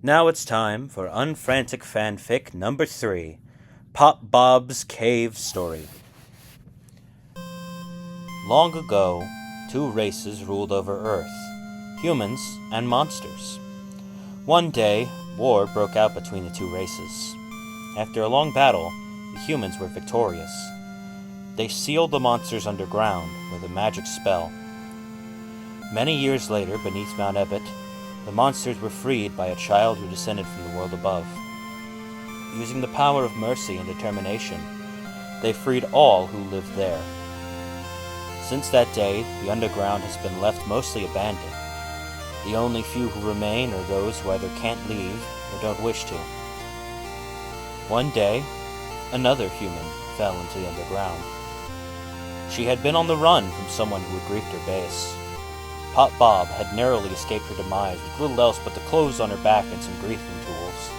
Now it's time for Unfrantic Fanfic number 3, PopBob's Cave Story. Long ago, two races ruled over Earth, humans and monsters. One day, war broke out between the two races. After a long battle, the humans were victorious. They sealed the monsters underground with a magic spell. Many years later, beneath Mount Ebott, the monsters were freed by a child who descended from the world above. Using the power of mercy and determination, they freed all who lived there. Since that day, the underground has been left mostly abandoned. The only few who remain are those who either can't leave or don't wish to. One day, another human fell into the underground. She had been on the run from someone who had griefed her base. PopBob had narrowly escaped her demise with little else but the clothes on her back and some griefing tools.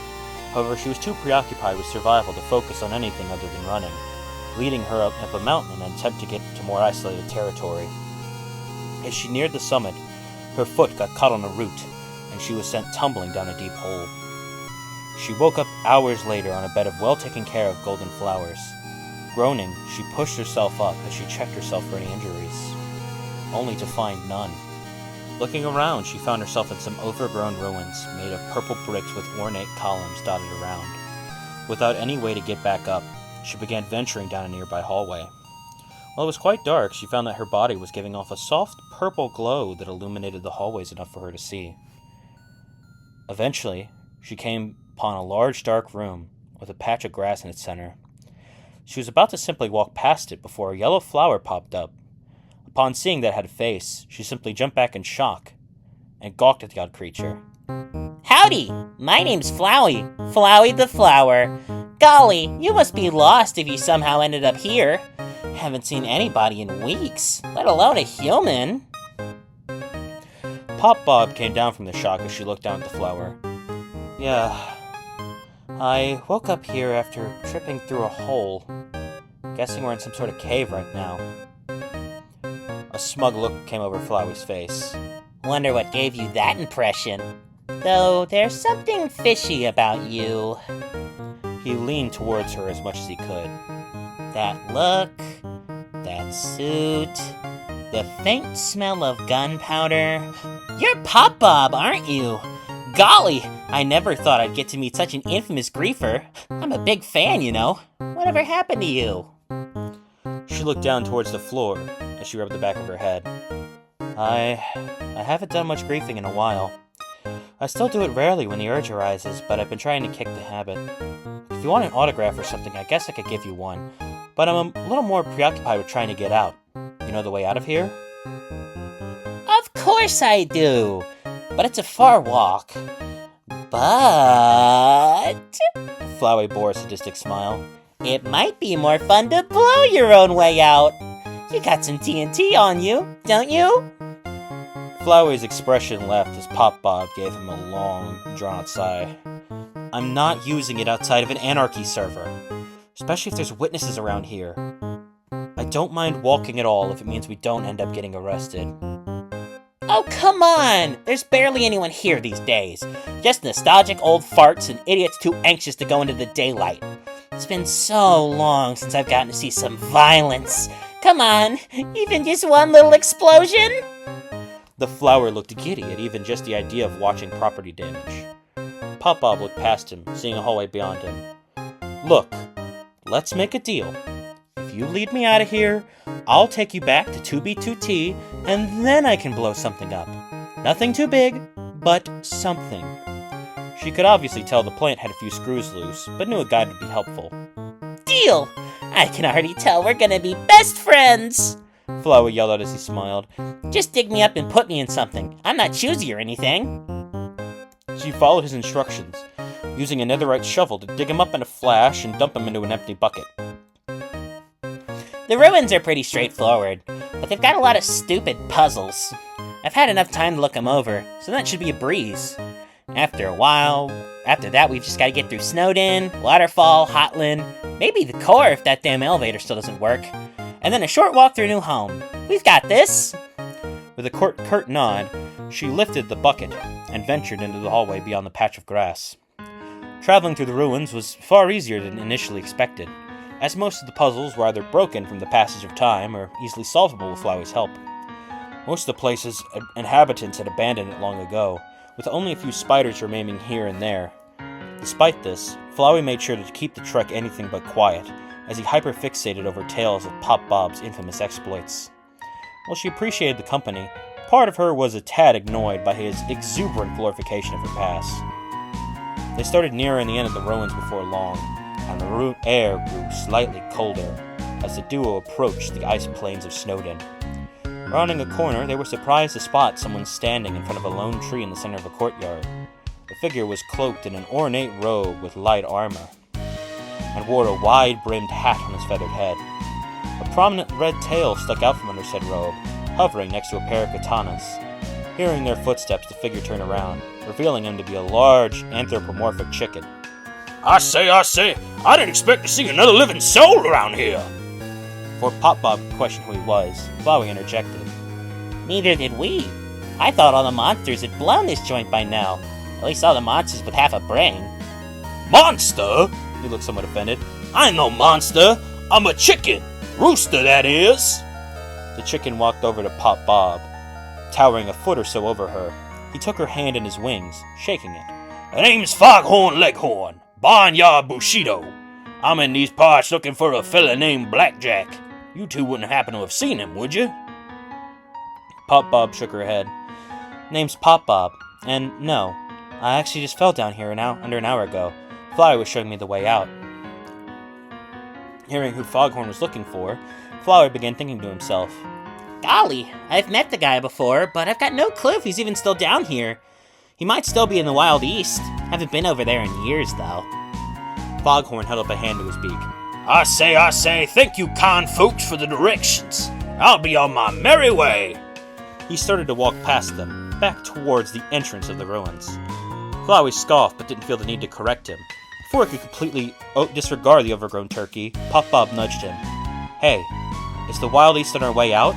However, she was too preoccupied with survival to focus on anything other than running, leading her up a mountain in an attempt to get to more isolated territory. As she neared the summit, her foot got caught on a root, and she was sent tumbling down a deep hole. She woke up hours later on a bed of well-taken care of golden flowers. Groaning, she pushed herself up as she checked herself for any injuries, only to find none. Looking around, she found herself in some overgrown ruins made of purple bricks with ornate columns dotted around. Without any way to get back up, she began venturing down a nearby hallway. While it was quite dark, she found that her body was giving off a soft purple glow that illuminated the hallways enough for her to see. Eventually, she came upon a large dark room with a patch of grass in its center. She was about to simply walk past it before a yellow flower popped up. Upon seeing that it had a face, she simply jumped back in shock and gawked at the odd creature. Howdy! My name's Flowey. Flowey the Flower. Golly, you must be lost if you somehow ended up here. Haven't seen anybody in weeks, let alone a human. PopBob came down from the shock as she looked down at the flower. Yeah, I woke up here after tripping through a hole. Guessing we're in some sort of cave right now. A smug look came over Flowey's face. Wonder what gave you that impression. Though there's something fishy about you. He leaned towards her as much as he could. That look, that suit, the faint smell of gunpowder. You're PopBob, aren't you? Golly, I never thought I'd get to meet such an infamous griefer. I'm a big fan, you know. Whatever happened to you? She looked down towards the floor as she rubbed the back of her head. I haven't done much griefing in a while. I still do it rarely when the urge arises, but I've been trying to kick the habit. If you want an autograph or something, I guess I could give you one. But I'm a little more preoccupied with trying to get out. You know the way out of here? Of course I do! But it's a far walk. But... Flowey bore a sadistic smile. It might be more fun to blow your own way out. You got some TNT on you, don't you? Flowey's expression left as PopBob gave him a long, drawn-out sigh. I'm not using it outside of an anarchy server, especially if there's witnesses around here. I don't mind walking at all if it means we don't end up getting arrested. Oh, come on! There's barely anyone here these days. Just nostalgic old farts and idiots too anxious to go into the daylight. It's been so long since I've gotten to see some violence. Come on, even just one little explosion? The flower looked giddy at even just the idea of watching property damage. PopBob looked past him, seeing a hallway beyond him. Look, let's make a deal. If you lead me out of here, I'll take you back to 2B2T, and then I can blow something up. Nothing too big, but something. She could obviously tell the plant had a few screws loose, but knew a guide would be helpful. Deal! I can already tell we're gonna be best friends! Flowey yelled out as he smiled. Just dig me up and put me in something. I'm not choosy or anything. She followed his instructions, using a netherite shovel to dig him up in a flash and dump him into an empty bucket. The ruins are pretty straightforward, but they've got a lot of stupid puzzles. I've had enough time to look them over, so that should be a breeze. After that we've just gotta get through Snowdin, Waterfall, Hotland, maybe the core if that damn elevator still doesn't work, and then a short walk through a new home. We've got this! With a curt nod, she lifted the bucket and ventured into the hallway beyond the patch of grass. Traveling through the ruins was far easier than initially expected, as most of the puzzles were either broken from the passage of time or easily solvable with Flowey's help. Most of the place's inhabitants had abandoned it long ago, with only a few spiders remaining here and there. Despite this, Flowey made sure to keep the trek anything but quiet, as he hyperfixated over tales of PopBob's infamous exploits. While she appreciated the company, part of her was a tad annoyed by his exuberant glorification of her past. They started nearing the end of the ruins before long, and the air grew slightly colder as the duo approached the ice plains of Snowdin. Rounding a corner, they were surprised to spot someone standing in front of a lone tree in the center of a courtyard. The figure was cloaked in an ornate robe with light armor, and wore a wide-brimmed hat on his feathered head. A prominent red tail stuck out from under said robe, hovering next to a pair of katanas. Hearing their footsteps, the figure turned around, revealing him to be a large, anthropomorphic chicken. I say, I didn't expect to see another living soul around here. Before PopBob could question who he was, Flowey interjected. Neither did we. I thought all the monsters had blown this joint by now. At least all the monsters with half a brain. Monster? He looked somewhat offended. I ain't no monster. I'm a chicken. Rooster, that is. The chicken walked over to PopBob, towering a foot or so over her. He took her hand in his wings, shaking it. My name's Foghorn Leghorn, Barnyard Bushido. I'm in these parts looking for a fella named Blackjack. You two wouldn't happen to have seen him, would you? PopBob shook her head. Name's PopBob, and no, I actually just fell down here under an hour ago. Flowey was showing me the way out. Hearing who Foghorn was looking for, Flowey began thinking to himself, Golly, I've met the guy before, but I've got no clue if he's even still down here. He might still be in the Wild East. Haven't been over there in years, though. Foghorn held up a hand to his beak. I say, thank you, kind folks, for the directions. I'll be on my merry way. He started to walk past them, back towards the entrance of the ruins. Flowey scoffed, but didn't feel the need to correct him. Before he could completely disregard the overgrown turkey, PopBob nudged him. Hey, is the Wild East on our way out?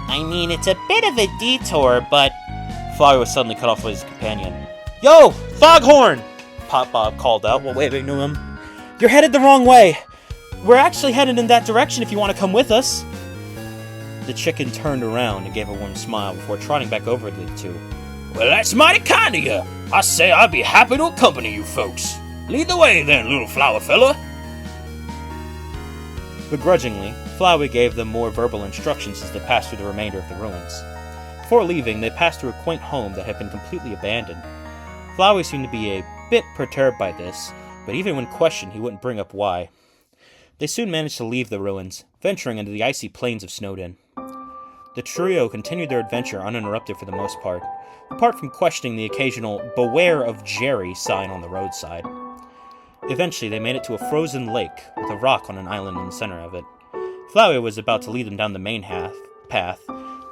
I mean, it's a bit of a detour, but... Flowey was suddenly cut off by his companion. Yo, Foghorn! PopBob called out while waving to him. You're headed the wrong way. We're actually headed in that direction if you want to come with us. The chicken turned around and gave a warm smile before trotting back over to the two. Well, that's mighty kind of you. I say I'd be happy to accompany you folks. Lead the way then, little flower fella. Begrudgingly, Flowey gave them more verbal instructions as they passed through the remainder of the ruins. Before leaving, they passed through a quaint home that had been completely abandoned. Flowey seemed to be a bit perturbed by this, but even when questioned, he wouldn't bring up why. They soon managed to leave the ruins, venturing into the icy plains of Snowdin. The trio continued their adventure uninterrupted for the most part, apart from questioning the occasional "Beware of Jerry" sign on the roadside. Eventually, they made it to a frozen lake with a rock on an island in the center of it. Flowey was about to lead them down the main path,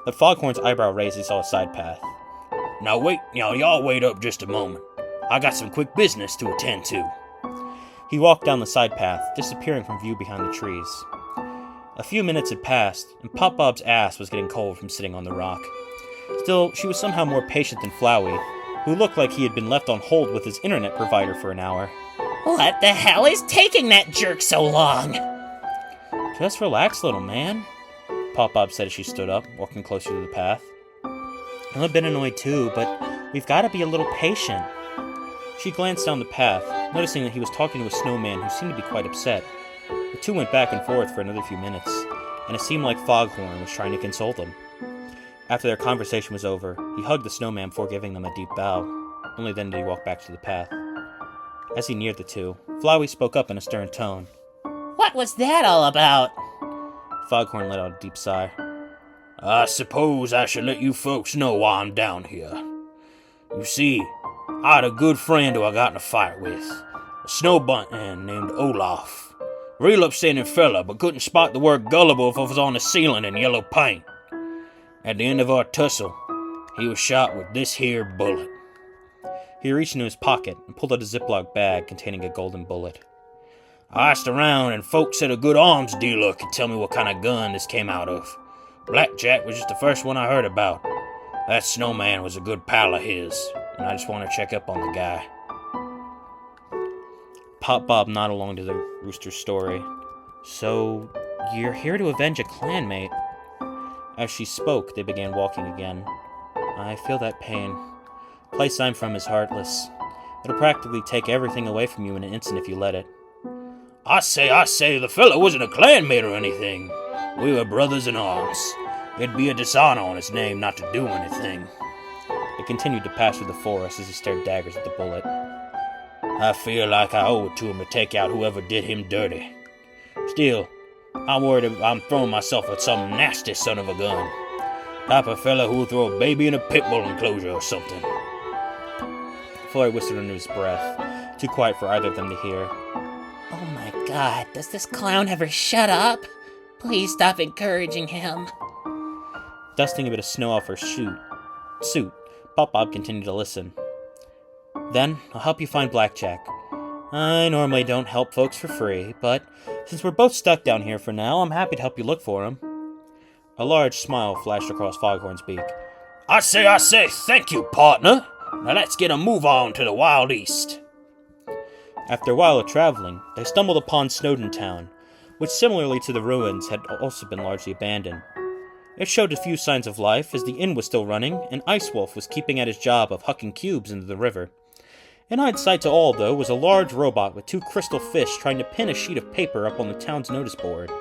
but Foghorn's eyebrow raised as he saw a side path. Now wait, y'all wait up just a moment. I got some quick business to attend to. He walked down the side path, disappearing from view behind the trees. A few minutes had passed, and PopBob's ass was getting cold from sitting on the rock. Still, she was somehow more patient than Flowey, who looked like he had been left on hold with his internet provider for an hour. What the hell is taking that jerk so long? Just relax, little man, PopBob said as she stood up, walking closer to the path. I'm a bit annoyed too, but we've got to be a little patient. She glanced down the path, noticing that he was talking to a snowman who seemed to be quite upset. The two went back and forth for another few minutes, and it seemed like Foghorn was trying to console them. After their conversation was over, he hugged the snowman before giving them a deep bow. Only then did he walk back to the path. As he neared the two, Flowey spoke up in a stern tone. What was that all about? Foghorn let out a deep sigh. I suppose I should let you folks know why I'm down here. You see, I had a good friend who I got in a fight with. A snowbunting named Olaf. Real upstanding fella, but couldn't spot the word gullible if it was on the ceiling in yellow paint. At the end of our tussle, he was shot with this here bullet. He reached into his pocket and pulled out a Ziploc bag containing a golden bullet. I asked around, and folks said a good arms dealer could tell me what kind of gun this came out of. Blackjack was just the first one I heard about. That snowman was a good pal of his, and I just want to check up on the guy. PopBob nodded along to the rooster's story. So, you're here to avenge a clanmate? As she spoke, they began walking again. I feel that pain. The place I'm from is heartless. It'll practically take everything away from you in an instant if you let it. I say, the fellow wasn't a clanmate or anything. We were brothers in arms. It'd be a dishonor on his name not to do anything. They continued to pass through the forest as he stared daggers at the bullet. I feel like I owe it to him to take out whoever did him dirty. Still, I'm worried I'm throwing myself at some nasty son of a gun. Type of fella who'll throw a baby in a pit bull enclosure or something. Flowey whispered under his breath, too quiet for either of them to hear. Oh my god, does this clown ever shut up? Please stop encouraging him. Dusting a bit of snow off her suit, PopBob continued to listen. Then, I'll help you find Blackjack. I normally don't help folks for free, but since we're both stuck down here for now, I'm happy to help you look for him. A large smile flashed across Foghorn's beak. I say, thank you, partner. Now let's get a move on to the Wild East. After a while of traveling, they stumbled upon Snowdin town, which similarly to the ruins had also been largely abandoned. It showed a few signs of life as the inn was still running, and Ice Wolf was keeping at his job of hucking cubes into the river. In hindsight to all, though, was a large robot with 2 crystal fish trying to pin a sheet of paper up on the town's notice board.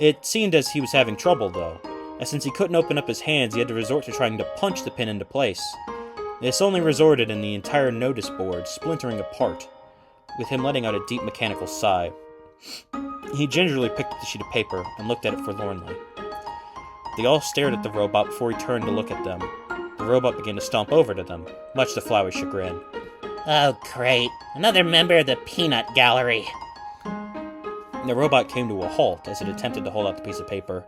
It seemed as he was having trouble, though, as since he couldn't open up his hands, he had to resort to trying to punch the pin into place. This only resulted in the entire notice board splintering apart, with him letting out a deep mechanical sigh. He gingerly picked up the sheet of paper and looked at it forlornly. They all stared at the robot before he turned to look at them. The robot began to stomp over to them, much to Flowey's chagrin. Oh, great. Another member of the Peanut Gallery. The robot came to a halt as it attempted to hold out the piece of paper.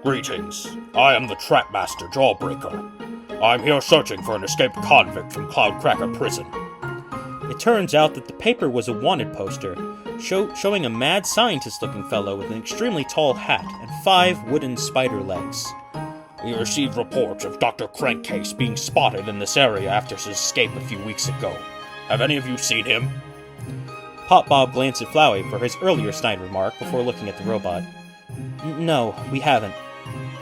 Greetings. I am the Trapmaster Jawbreaker. I'm here searching for an escaped convict from Cloudcracker Prison. It turns out that the paper was a wanted poster, showing a mad scientist-looking fellow with an extremely tall hat and 5 wooden spider legs. We received reports of Dr. Krankcase being spotted in this area after his escape a few weeks ago. Have any of you seen him? PopBob glanced at Flowey for his earlier snide remark before looking at the robot. No, we haven't.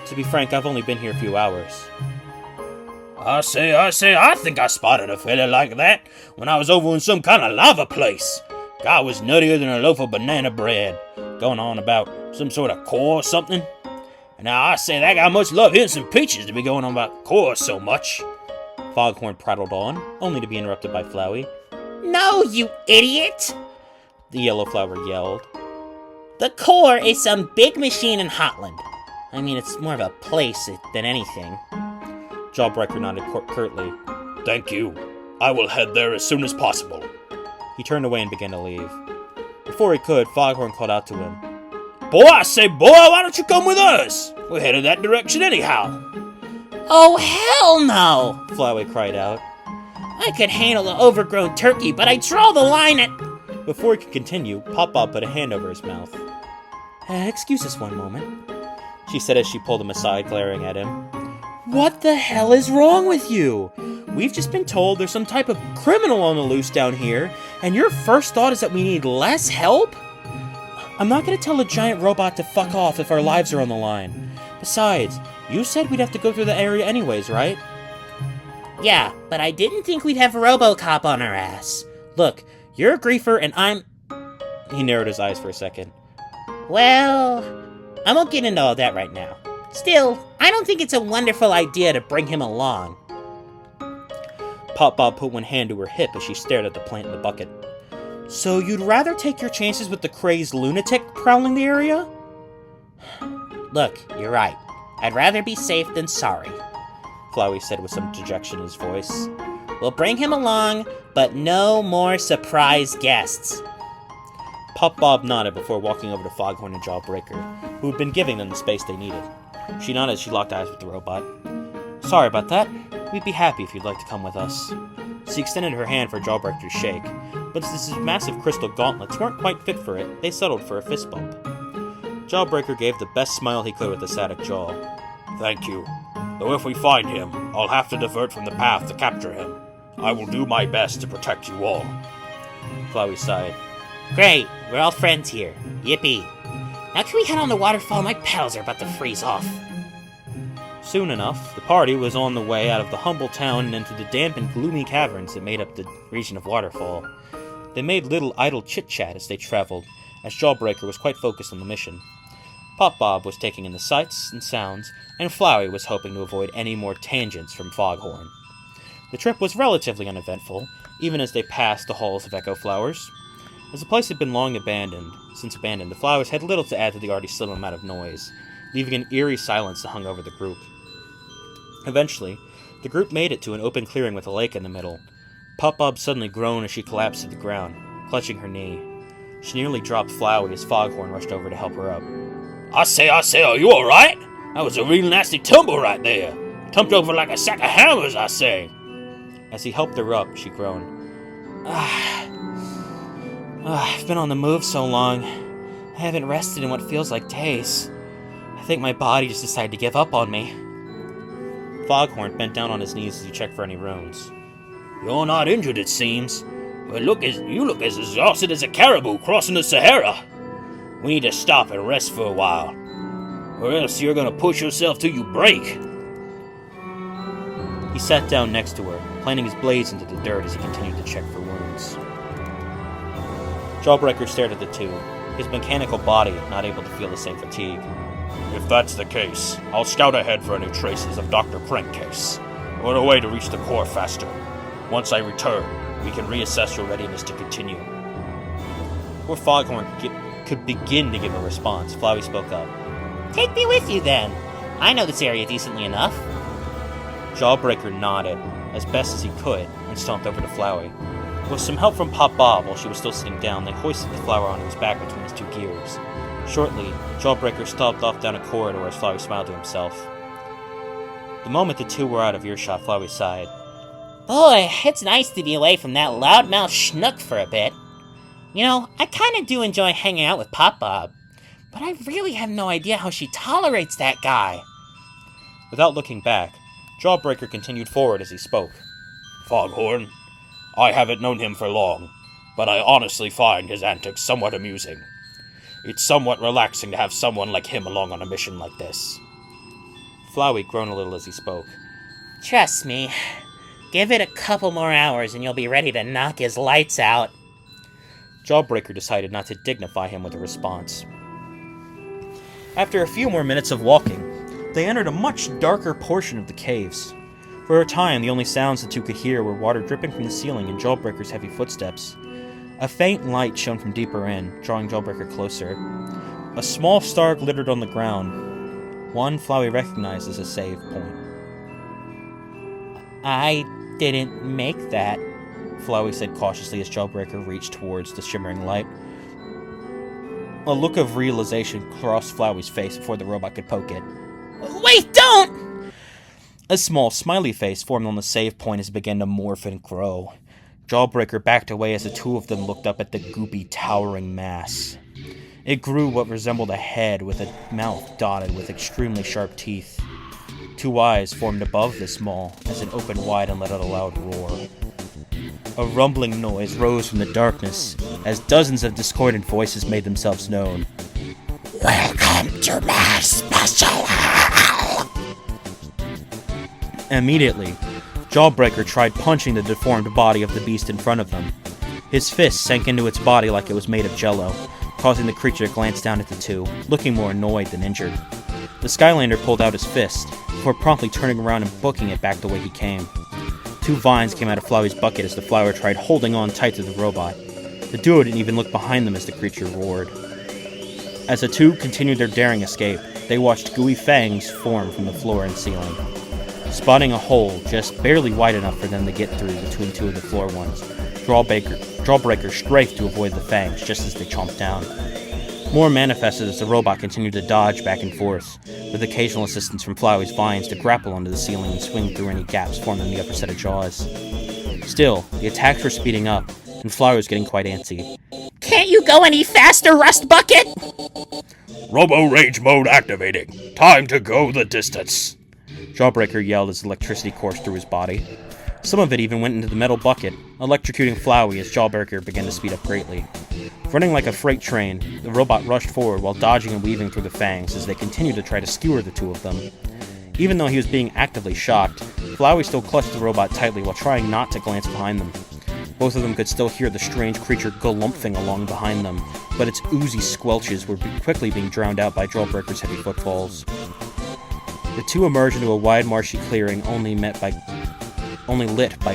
To be frank, I've only been here a few hours. I think I spotted a fella like that when I was over in some kind of lava place. Guy was nuttier than a loaf of banana bread, going on about some sort of core or something. And now I say that guy must love hitting some peaches to be going on about core so much. Foghorn prattled on, only to be interrupted by Flowey. No, you idiot! The yellow flower yelled. The core is some big machine in Hotland. I mean, it's more of a place than anything. Jawbreaker nodded curtly. Thank you. I will head there as soon as possible. He turned away and began to leave. Before he could, Foghorn called out to him. Boy, why don't you come with us? We're headed that direction anyhow. Oh, hell no! Flowey cried out. I could handle an overgrown turkey, but I draw the line at... Before he could continue, PopBob put a hand over his mouth. Excuse us one moment, she said as she pulled him aside, glaring at him. What the hell is wrong with you? We've just been told there's some type of criminal on the loose down here, and your first thought is that we need less help? I'm not gonna tell a giant robot to fuck off if our lives are on the line. Besides, you said we'd have to go through the area anyways, right? Yeah, but I didn't think we'd have RoboCop on our ass. Look, you're a griefer and I'm... He narrowed his eyes for a second. Well, I won't get into all that right now. Still, I don't think it's a wonderful idea to bring him along. PopBob put one hand to her hip as she stared at the plant in the bucket. So you'd rather take your chances with the crazed lunatic prowling the area? Look, you're right. I'd rather be safe than sorry, Flowey said with some dejection in his voice. We'll bring him along, but no more surprise guests. PopBob nodded before walking over to Foghorn and Jawbreaker, who had been giving them the space they needed. She nodded as she locked eyes with the robot. Sorry about that. We'd be happy if you'd like to come with us. She extended her hand for Jawbreaker to shake, but since his massive crystal gauntlets weren't quite fit for it, they settled for a fist bump. Jawbreaker gave the best smile he could with a static jaw. Thank you. Though if we find him, I'll have to divert from the path to capture him. I will do my best to protect you all. Flowey sighed. Great, we're all friends here. Yippee. Now can we head on the waterfall? My pedals are about to freeze off. Soon enough, the party was on the way out of the humble town and into the damp and gloomy caverns that made up the region of Waterfall. They made little idle chit-chat as they traveled, as Jawbreaker was quite focused on the mission. PopBob was taking in the sights and sounds, and Flowey was hoping to avoid any more tangents from Foghorn. The trip was relatively uneventful, even as they passed the halls of Echo Flowers. As the place had been long abandoned, the flowers had little to add to the already slim amount of noise, leaving an eerie silence that hung over the group. Eventually, the group made it to an open clearing with a lake in the middle. PopBob suddenly groaned as she collapsed to the ground, clutching her knee. She nearly dropped Flowey as Foghorn rushed over to help her up. I say, are you alright? That was a real nasty tumble right there. Tumped over like a sack of hammers, I say. As he helped her up, she groaned. I've been on the move so long. I haven't rested in what feels like days. I think my body just decided to give up on me. Foghorn bent down on his knees as he checked for any wounds. You're not injured, it seems. But you look as exhausted as a caribou crossing the Sahara. We need to stop and rest for a while, or else you're gonna push yourself till you break. He sat down next to her, planting his blades into the dirt as he continued to check for wounds. Jawbreaker stared at the two, his mechanical body not able to feel the same fatigue. If that's the case, I'll scout ahead for any traces of Dr. Krankcase, or a way to reach the core faster. Once I return, we can reassess your readiness to continue. Before Foghorn could begin to give a response, Flowey spoke up. Take me with you then. I know this area decently enough. Jawbreaker nodded, as best as he could, and stomped over to Flowey. With some help from PopBob while she was still sitting down, they hoisted the flower onto his back between his two gears. Shortly, Jawbreaker stomped off down a corridor as Flowey smiled to himself. The moment the two were out of earshot, Flowey sighed. Boy, it's nice to be away from that loudmouth schnook for a bit. You know, I kinda do enjoy hanging out with PopBob, but I really have no idea how she tolerates that guy. Without looking back, Jawbreaker continued forward as he spoke. Foghorn, I haven't known him for long, but I honestly find his antics somewhat amusing. It's somewhat relaxing to have someone like him along on a mission like this. Flowey groaned a little as he spoke. Trust me, give it a couple more hours and you'll be ready to knock his lights out. Jawbreaker decided not to dignify him with a response. After a few more minutes of walking, they entered a much darker portion of the caves. For a time, the only sounds the two could hear were water dripping from the ceiling and Jawbreaker's heavy footsteps. A faint light shone from deeper in, drawing Jawbreaker closer. A small star glittered on the ground, one Flowey recognized as a save point. I didn't make that, Flowey said cautiously as Jawbreaker reached towards the shimmering light. A look of realization crossed Flowey's face before the robot could poke it. Wait, don't! A small smiley face formed on the save point as it began to morph and grow. Jawbreaker backed away as the two of them looked up at the goopy, towering mass. It grew what resembled a head with a mouth dotted with extremely sharp teeth. Two eyes formed above this maw as it opened wide and let out a loud roar. A rumbling noise rose from the darkness as dozens of discordant voices made themselves known. Welcome to my special house! Immediately, Jawbreaker tried punching the deformed body of the beast in front of them. His fist sank into its body like it was made of jello, causing the creature to glance down at the two, looking more annoyed than injured. The Skylander pulled out his fist, before promptly turning around and booking it back the way he came. Two vines came out of Flowey's bucket as the flower tried holding on tight to the robot. The duo didn't even look behind them as the creature roared. As the two continued their daring escape, they watched gooey fangs form from the floor and ceiling. Spotting a hole just barely wide enough for them to get through between two of the floor ones, Jawbreaker strafed to avoid the fangs just as they chomped down. More manifested as the robot continued to dodge back and forth, with occasional assistance from Flowey's vines to grapple onto the ceiling and swing through any gaps formed in the upper set of jaws. Still, the attacks were speeding up, and Flowey was getting quite antsy. Can't you go any faster, Rust Bucket? Robo Rage Mode activating. Time to go the distance. Jawbreaker yelled as electricity coursed through his body. Some of it even went into the metal bucket, electrocuting Flowey as Jawbreaker began to speed up greatly. Running like a freight train, the robot rushed forward while dodging and weaving through the fangs as they continued to try to skewer the two of them. Even though he was being actively shocked, Flowey still clutched the robot tightly while trying not to glance behind them. Both of them could still hear the strange creature galumphing along behind them, but its oozy squelches were quickly being drowned out by Jawbreaker's heavy footfalls. The two emerged into a wide marshy clearing only lit by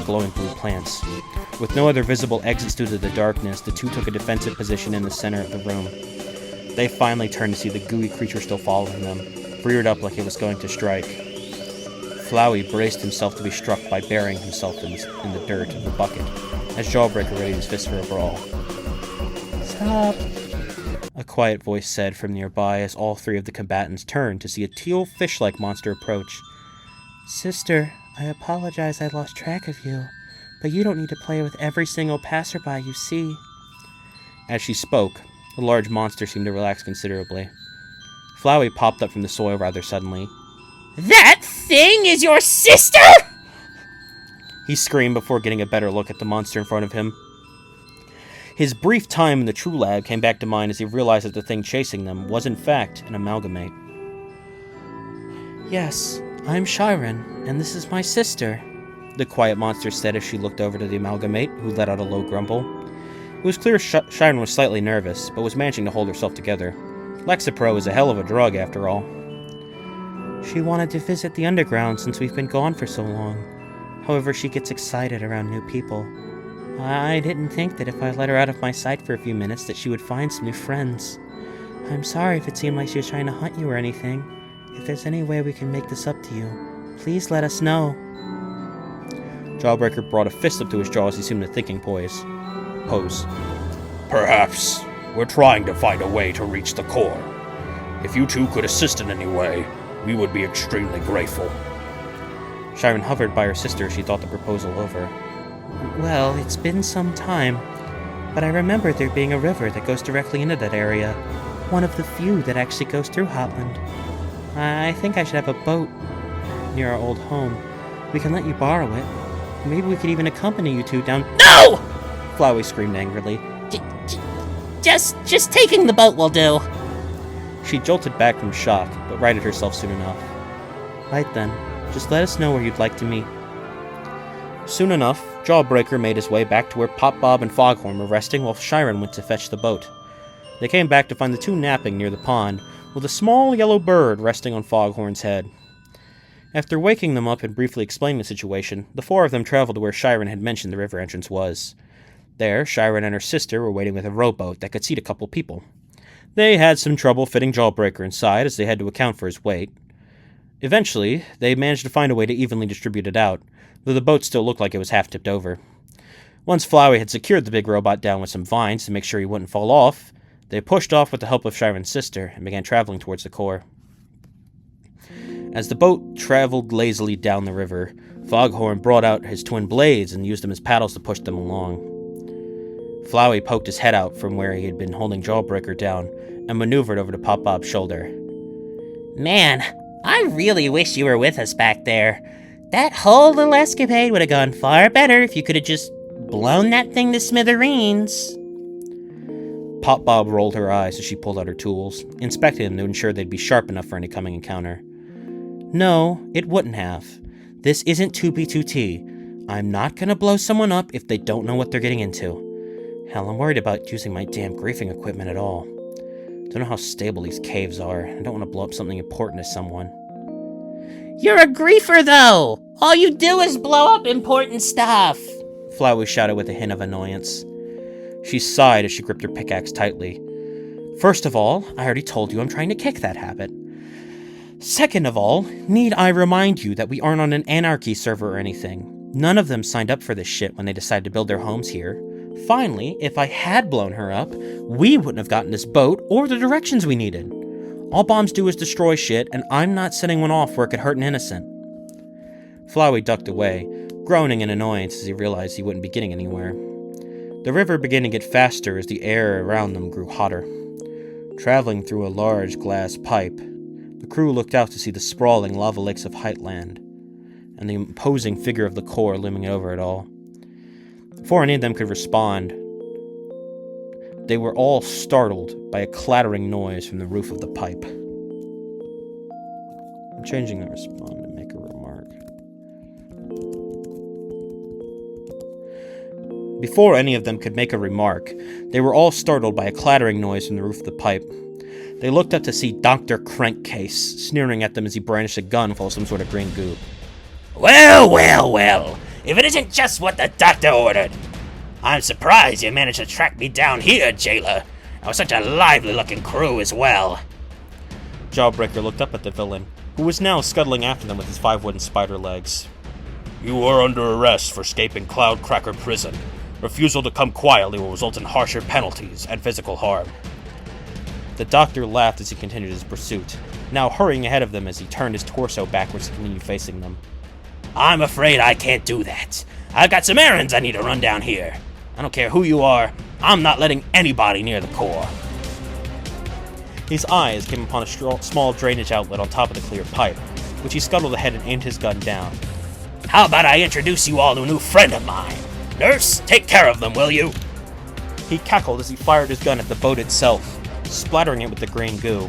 glowing blue plants. With no other visible exits due to the darkness, the two took a defensive position in the center of the room. They finally turned to see the gooey creature still following them, reared up like it was going to strike. Flowey braced himself to be struck by burying himself in the dirt of the bucket, as Jawbreaker readied his fist for a brawl. Stop, a quiet voice said from nearby as all three of the combatants turned to see a teal fish-like monster approach. Sister, I apologize I lost track of you, but you don't need to play with every single passerby you see. As she spoke, the large monster seemed to relax considerably. Flowey popped up from the soil rather suddenly. That thing is your sister?! He screamed before getting a better look at the monster in front of him. His brief time in the True Lab came back to mind as he realized that the thing chasing them was in fact an amalgamate. Yes, I'm Heatran, and this is my sister, the quiet monster said as she looked over to the amalgamate, who let out a low grumble. It was clear Heatran was slightly nervous, but was managing to hold herself together. Lexapro is a hell of a drug, after all. She wanted to visit the underground since we've been gone for so long. However, she gets excited around new people. I didn't think that if I let her out of my sight for a few minutes that she would find some new friends. I'm sorry if it seemed like she was trying to hunt you or anything. If there's any way we can make this up to you, please let us know. Jawbreaker brought a fist up to his jaw as he assumed a thinking pose. Perhaps we're trying to find a way to reach the core. If you two could assist in any way, we would be extremely grateful. Heatran hovered by her sister as she thought the proposal over. Well, it's been some time, but I remember there being a river that goes directly into that area. One of the few that actually goes through Hotland. I think I should have a boat near our old home. We can let you borrow it. Maybe we could even accompany you two down— No! Flowey screamed angrily. Just taking the boat will do. She jolted back from shock, but righted herself soon enough. Right then. Just let us know where you'd like to meet. Soon enough, Jawbreaker made his way back to where PopBob and Foghorn were resting while Heatran went to fetch the boat. They came back to find the two napping near the pond, with a small yellow bird resting on Foghorn's head. After waking them up and briefly explaining the situation, the four of them traveled to where Heatran had mentioned the river entrance was. There, Heatran and her sister were waiting with a rowboat that could seat a couple people. They had some trouble fitting Jawbreaker inside as they had to account for his weight. Eventually, they managed to find a way to evenly distribute it out, though the boat still looked like it was half tipped over. Once Flowey had secured the big robot down with some vines to make sure he wouldn't fall off, they pushed off with the help of Heatran's sister and began traveling towards the core. As the boat traveled lazily down the river, Foghorn brought out his twin blades and used them as paddles to push them along. Flowey poked his head out from where he had been holding Jawbreaker down and maneuvered over to PopBob's shoulder. Man, I really wish you were with us back there. That whole little escapade would have gone far better if you could have just blown that thing to smithereens. PopBob rolled her eyes as she pulled out her tools, inspecting them to ensure they'd be sharp enough for any coming encounter. No, it wouldn't have. This isn't 2B2T. I'm not gonna blow someone up if they don't know what they're getting into. Hell, I'm worried about using my damn griefing equipment at all. Don't know how stable these caves are. I don't want to blow up something important to someone. You're a griefer, though! All you do is blow up important stuff! Flowey shouted with a hint of annoyance. She sighed as she gripped her pickaxe tightly. First of all, I already told you I'm trying to kick that habit. Second of all, need I remind you that we aren't on an anarchy server or anything. None of them signed up for this shit when they decided to build their homes here. Finally, if I had blown her up, we wouldn't have gotten this boat or the directions we needed. All bombs do is destroy shit, and I'm not setting one off where it could hurt an innocent. Flowey ducked away, groaning in annoyance as he realized he wouldn't be getting anywhere. The river began to get faster as the air around them grew hotter. Traveling through a large glass pipe, The crew looked out to see the sprawling lava lakes of Heatran, and the imposing figure of the core looming over it all. Before any of them could respond, they were all startled by a clattering noise from the roof of the pipe. I'm changing the respond to make a remark. Before any of them could make a remark, they were all startled by a clattering noise from the roof of the pipe. They looked up to see Dr. Krankcase sneering at them as he brandished a gun full of some sort of green goop. Well, well, well, if it isn't just what the doctor ordered. I'm surprised you managed to track me down here, jailer. I was such a lively-looking crew as well. Jawbreaker looked up at the villain, who was now scuttling after them with his 5 wooden spider legs. You are under arrest for escaping Cloudcracker Prison. Refusal to come quietly will result in harsher penalties and physical harm. The doctor laughed as he continued his pursuit, now hurrying ahead of them as he turned his torso backwards to continue facing them. I'm afraid I can't do that. I've got some errands I need to run down here. I don't care who you are, I'm not letting anybody near the core. His eyes came upon a small drainage outlet on top of the clear pipe, which he scuttled ahead and aimed his gun down. How about I introduce you all to a new friend of mine? Nurse, take care of them, will you? He cackled as he fired his gun at the boat itself, splattering it with the green goo.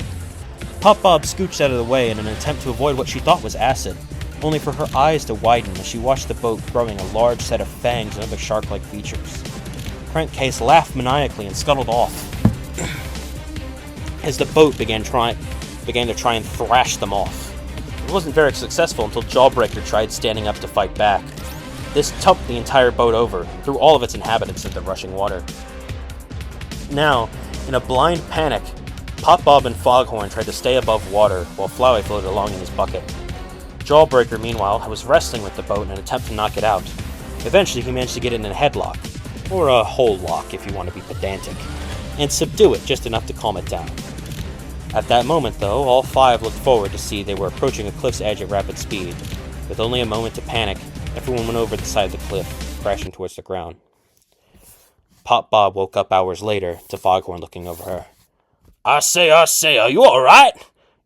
PopBob scooched out of the way in an attempt to avoid what she thought was acid, only for her eyes to widen as she watched the boat growing a large set of fangs and other shark-like features. Krankcase laughed maniacally and scuttled off as the boat began to try and thrash them off. It wasn't very successful until Jawbreaker tried standing up to fight back. This tumped the entire boat over, threw all of its inhabitants into the rushing water. Now, in a blind panic, PopBob and Foghorn tried to stay above water while Flowey floated along in his bucket. Jawbreaker, meanwhile, was wrestling with the boat in an attempt to knock it out. Eventually, he managed to get it in a headlock, or a whole lock if you want to be pedantic, and subdue it just enough to calm it down. At that moment, though, all 5 looked forward to see they were approaching a cliff's edge at rapid speed. With only a moment to panic, everyone went over the side of the cliff, crashing towards the ground. PopBob woke up hours later to Foghorn looking over her. I say, are you alright?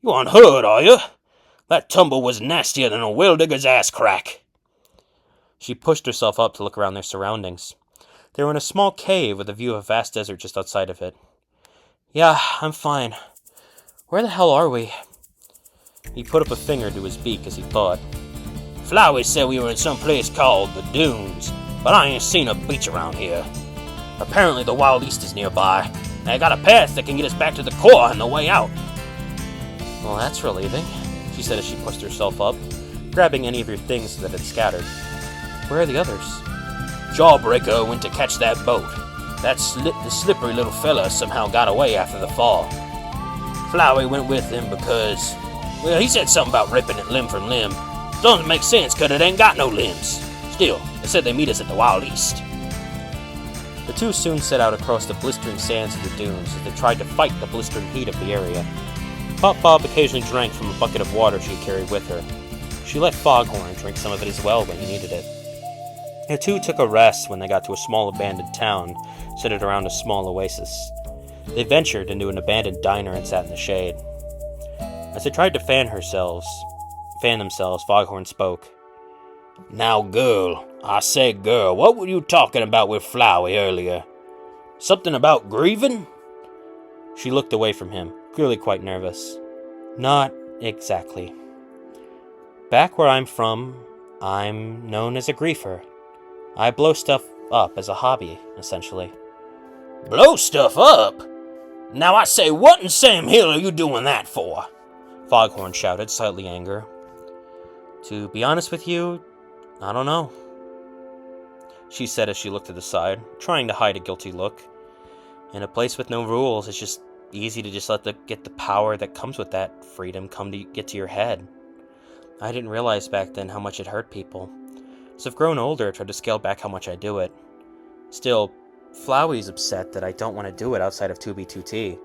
You unhurt, are you? That tumble was nastier than a well-digger's ass crack. She pushed herself up to look around their surroundings. They were in a small cave with a view of a vast desert just outside of it. Yeah, I'm fine. Where the hell are we? He put up a finger to his beak as he thought. Flowey said we were in some place called the Dunes, but I ain't seen a beach around here. Apparently the Wild East is nearby, and I got a path that can get us back to the core on the way out. Well, that's relieving, she said as she pushed herself up, grabbing any of your things that had scattered. Where are the others? Jawbreaker went to catch that boat. The slippery little fella somehow got away after the fall. Flowey went with him because, well, he said something about ripping it limb from limb. Doesn't make sense because it ain't got no limbs. Still, they said they meet us at the Wild East. The two soon set out across the blistering sands of the dunes as they tried to fight the blistering heat of the area. PopBob occasionally drank from a bucket of water she carried with her. She let Foghorn drink some of it as well when he needed it. The two took a rest when they got to a small abandoned town centered around a small oasis. They ventured into an abandoned diner and sat in the shade. As they tried to fan themselves, Foghorn spoke. Now, girl, I said girl, what were you talking about with Flowey earlier? Something about grieving? She looked away from him, clearly quite nervous. Not exactly. Back where I'm from, I'm known as a griefer. I blow stuff up as a hobby, essentially. Blow stuff up? Now I say, what in Sam Hill are you doing that for? Foghorn shouted, slightly angry. To be honest with you, I don't know, she said as she looked to the side, trying to hide a guilty look. In a place with no rules, it's just easy to just get the power that comes with that freedom get to your head. I didn't realize back then how much it hurt people. As I've grown older, I tried to scale back how much I do it. Still, Flowey's upset that I don't want to do it outside of 2B2T.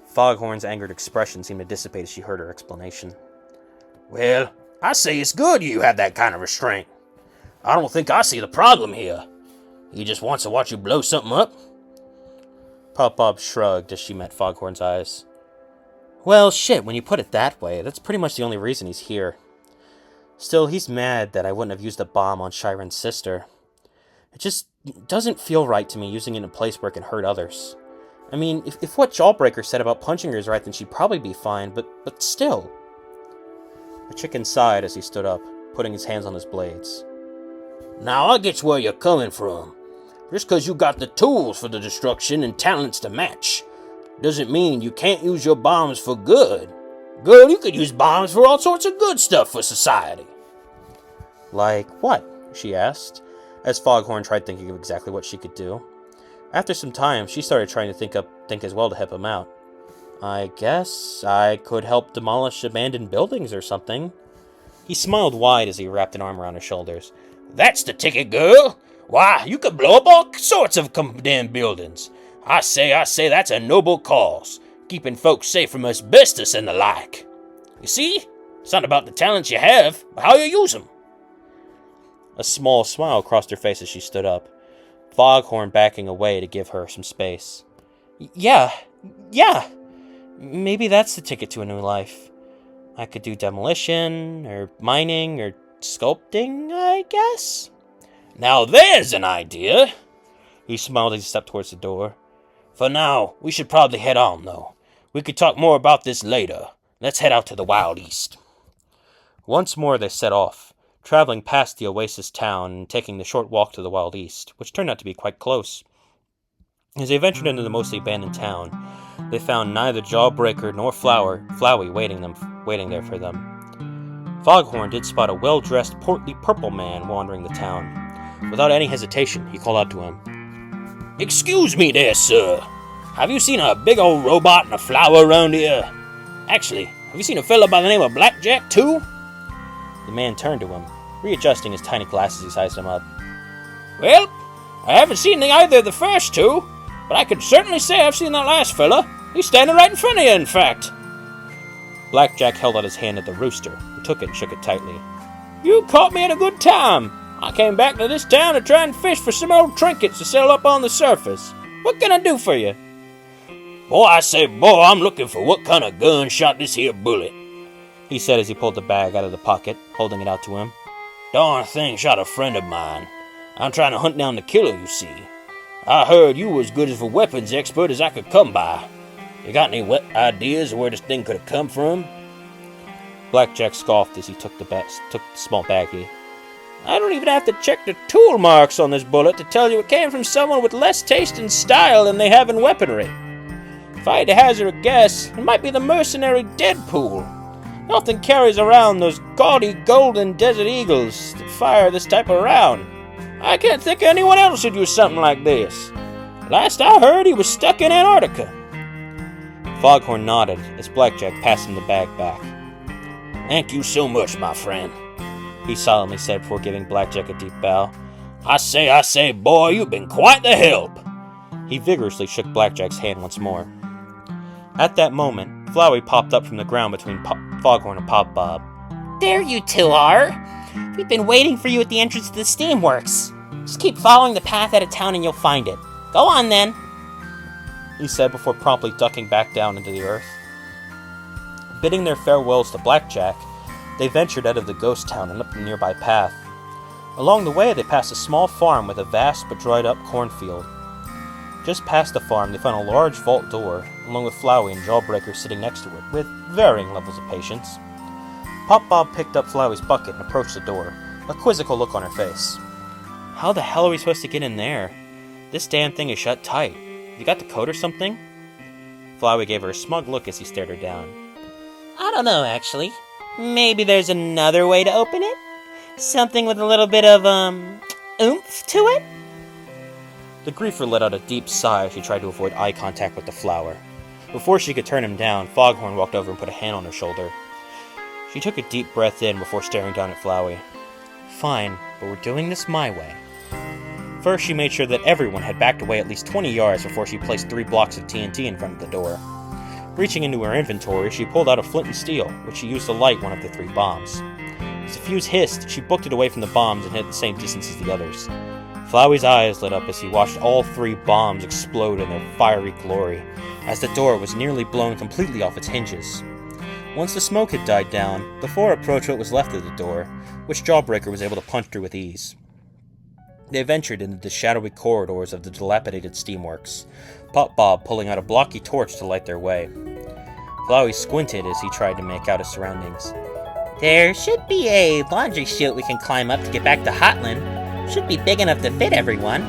Foghorn's angered expression seemed to dissipate as she heard her explanation. Well, I say it's good you have that kind of restraint. I don't think I see the problem here. He just wants to watch you blow something up? PopBob shrugged as she met Foghorn's eyes. Well, shit, when you put it that way, that's pretty much the only reason he's here. Still, he's mad that I wouldn't have used a bomb on Shiren's sister. It just doesn't feel right to me using it in a place where it can hurt others. I mean, if what Jawbreaker said about punching her is right, then she'd probably be fine, but still. The chicken sighed as he stood up, putting his hands on his blades. Now I get where you're coming from. Just 'cause you got the tools for the destruction and talents to match, doesn't mean you can't use your bombs for good. Girl, you could use bombs for all sorts of good stuff for society. Like what? She asked, as Foghorn tried thinking of exactly what she could do. After some time, she started trying to think as well to help him out. I guess I could help demolish abandoned buildings or something. He smiled wide as he wrapped an arm around her shoulders. That's the ticket, girl. Why, you could blow up all sorts of condemned buildings. I say that's a noble cause, keeping folks safe from asbestos and the like. You see, it's not about the talents you have, but how you use them. A small smile crossed her face as she stood up, Foghorn backing away to give her some space. Yeah. Maybe that's the ticket to a new life. I could do demolition, or mining, or sculpting, I guess? Now there's an idea. He smiled as he stepped towards the door. For now, we should probably head on, though. We could talk more about this later. Let's head out to the Wild East. Once more they set off, traveling past the oasis town and taking the short walk to the Wild East, which turned out to be quite close. As they ventured into the mostly abandoned town, they found neither Jawbreaker nor Flowey waiting there for them. Foghorn did spot a well-dressed, portly purple man wandering the town. Without any hesitation, he called out to him. Excuse me there, sir. Have you seen a big old robot and a flower around here? Actually, have you seen a fella by the name of Blackjack, too? The man turned to him, readjusting his tiny glasses. He sized him up. Well, I haven't seen either of the first two, but I could certainly say I've seen that last fella. He's standing right in front of you, in fact. Blackjack held out his hand at the rooster, who took it and shook it tightly. You caught me at a good time. I came back to this town to try and fish for some old trinkets to sell up on the surface. What can I do for you? Boy, I'm looking for what kind of gun shot this here bullet, he said as he pulled the bag out of the pocket, holding it out to him. Darn thing shot a friend of mine. I'm trying to hunt down the killer, you see. I heard you were as good of a weapons expert as I could come by. You got any ideas of where this thing could have come from? Blackjack scoffed as he took the small baggie. I don't even have to check the tool marks on this bullet to tell you it came from someone with less taste and style than they have in weaponry. If I had to hazard a guess, it might be the mercenary Deadpool. He often carries around those gaudy golden desert eagles that fire this type of round. I can't think of anyone else who'd use something like this. Last I heard, he was stuck in Antarctica. Foghorn nodded as Blackjack passed him the bag back. Thank you so much, my friend, he solemnly said before giving Blackjack a deep bow. I say, boy, you've been quite the help. He vigorously shook Blackjack's hand once more. At that moment, Flowey popped up from the ground between Foghorn and PopBob. There you two are. We've been waiting for you at the entrance to the Steamworks. Just keep following the path out of town and you'll find it. Go on then, he said before promptly ducking back down into the earth. Bidding their farewells to Blackjack, they ventured out of the ghost town and up the nearby path. Along the way, they passed a small farm with a vast but dried-up cornfield. Just past the farm, they found a large vault door, along with Flowey and Jawbreaker sitting next to it, with varying levels of patience. PopBob picked up Flowey's bucket and approached the door, a quizzical look on her face. How the hell are we supposed to get in there? This damn thing is shut tight. You got the code or something? Flowey gave her a smug look as he stared her down. I don't know, actually. Maybe there's another way to open it? Something with a little bit of, oomph to it? The griefer let out a deep sigh as she tried to avoid eye contact with the flower. Before she could turn him down, Foghorn walked over and put a hand on her shoulder. She took a deep breath in before staring down at Flowey. Fine, but we're doing this my way. First, she made sure that everyone had backed away at least 20 yards before she placed 3 blocks of TNT in front of the door. Reaching into her inventory, she pulled out a flint and steel, which she used to light one of the 3 bombs. As the fuse hissed, she booked it away from the bombs and hit the same distance as the others. Flowey's eyes lit up as he watched all 3 bombs explode in their fiery glory, as the door was nearly blown completely off its hinges. Once the smoke had died down, the 4 approached what was left of the door, which Jawbreaker was able to punch through with ease. They ventured into the shadowy corridors of the dilapidated Steamworks, PopBob pulling out a blocky torch to light their way. Flowey squinted as he tried to make out his surroundings. There should be a laundry chute we can climb up to get back to Hotland. Should be big enough to fit everyone.